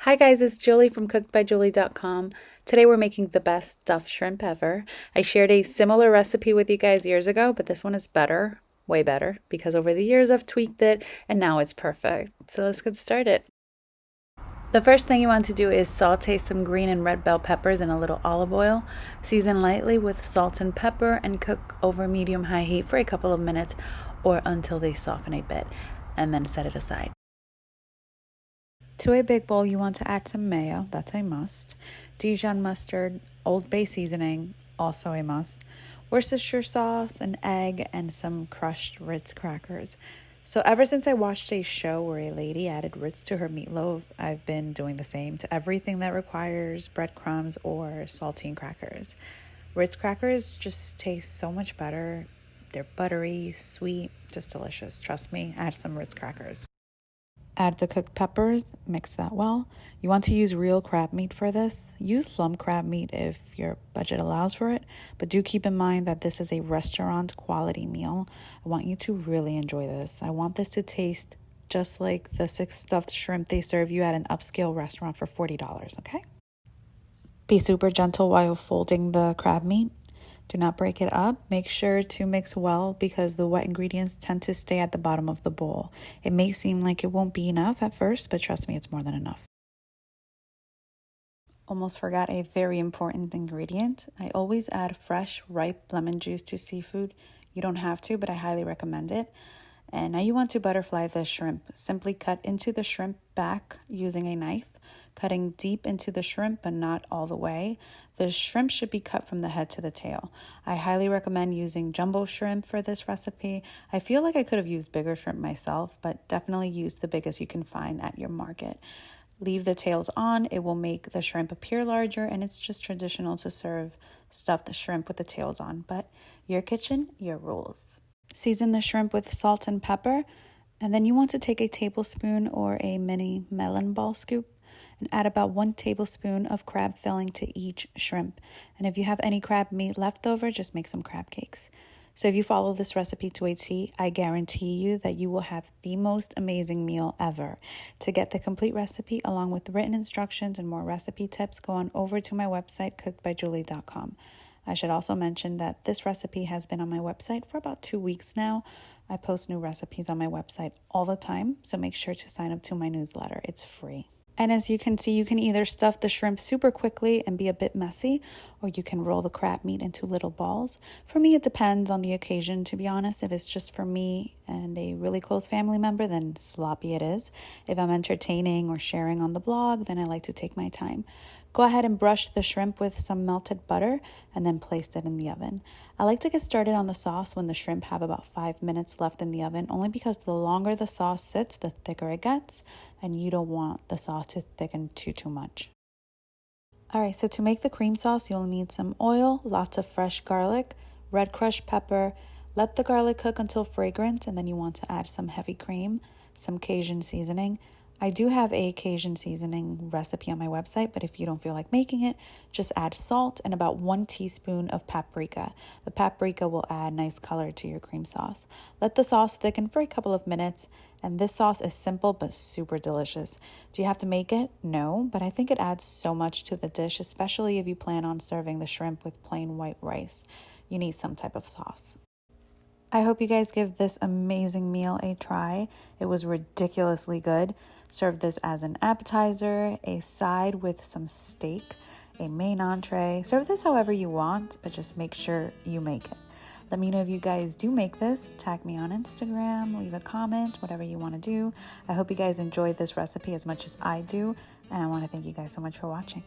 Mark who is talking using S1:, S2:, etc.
S1: Hi guys, it's Julie from cookedbyjulie.com. Today we're making the best stuffed shrimp ever. I shared a similar recipe with you guys years ago, but this one is better, way better, because over the years I've tweaked it and now it's perfect. So let's get started. The first thing you want to do is saute some green and red bell peppers in a little olive oil. Season lightly with salt and pepper and cook over medium-high heat for a couple of minutes or until they soften a bit, and then set it aside. To a big bowl, you want to add some mayo, that's a must. Dijon mustard, Old Bay seasoning, also a must. Worcestershire sauce, an egg, and some crushed Ritz crackers. So ever since I watched a show where a lady added Ritz to her meatloaf, I've been doing the same to everything that requires breadcrumbs or saltine crackers. Ritz crackers just taste so much better. They're buttery, sweet, just delicious. Trust me, add some Ritz crackers. Add the cooked peppers, mix that well. You want to use real crab meat for this. Use lump crab meat if your budget allows for it, but do keep in mind that this is a restaurant quality meal. I want you to really enjoy this. I want this to taste just like the 6 stuffed shrimp they serve you at an upscale restaurant for $40, okay? Be super gentle while folding the crab meat. Do not break it up. Make sure to mix well because the wet ingredients tend to stay at the bottom of the bowl. It may seem like it won't be enough at first, but trust me, it's more than enough. Almost forgot a very important ingredient. I always add fresh, ripe lemon juice to seafood. You don't have to, but I highly recommend it. And now you want to butterfly the shrimp. Simply cut into the shrimp back using a knife, cutting deep into the shrimp but not all the way. The shrimp should be cut from the head to the tail. I highly recommend using jumbo shrimp for this recipe. I feel like I could have used bigger shrimp myself, but definitely use the biggest you can find at your market. Leave the tails on. It will make the shrimp appear larger, and it's just traditional to serve stuffed shrimp with the tails on, but your kitchen, your rules. Season the shrimp with salt and pepper, and then you want to take a tablespoon or a mini melon ball scoop and add about 1 tablespoon of crab filling to each shrimp. And if you have any crab meat left over, just make some crab cakes. So if you follow this recipe to a T, I guarantee you that you will have the most amazing meal ever. To get the complete recipe along with written instructions and more recipe tips, go on over to my website, cookedbyjulie.com. I should also mention that this recipe has been on my website for about 2 weeks now. I post new recipes on my website all the time, so make sure to sign up to my newsletter. It's free. And as you can see, you can either stuff the shrimp super quickly and be a bit messy, or you can roll the crab meat into little balls. For me, it depends on the occasion, to be honest. If it's just for me and a really close family member, then sloppy it is. If I'm entertaining or sharing on the blog, then I like to take my time. Go ahead and brush the shrimp with some melted butter and then place it in the oven. I like to get started on the sauce when the shrimp have about 5 minutes left in the oven, only because the longer the sauce sits, the thicker it gets, and you don't want the sauce to thicken too much. Alright, so to make the cream sauce, you'll need some oil, lots of fresh garlic, red crushed pepper. Let the garlic cook until fragrant, and then you want to add some heavy cream, some Cajun seasoning. I do have a Cajun seasoning recipe on my website, but if you don't feel like making it, just add salt and about 1 teaspoon of paprika. The paprika will add nice color to your cream sauce. Let the sauce thicken for a couple of minutes, and this sauce is simple but super delicious. Do you have to make it? No, but I think it adds so much to the dish, especially if you plan on serving the shrimp with plain white rice. You need some type of sauce. I hope you guys give this amazing meal a try. It was ridiculously good. Serve this as an appetizer, a side with some steak, a main entree. Serve this however you want, but just make sure you make it. Let me know if you guys do make this. Tag me on Instagram, leave a comment, whatever you want to do. I hope you guys enjoyed this recipe as much as I do, and I want to thank you guys so much for watching.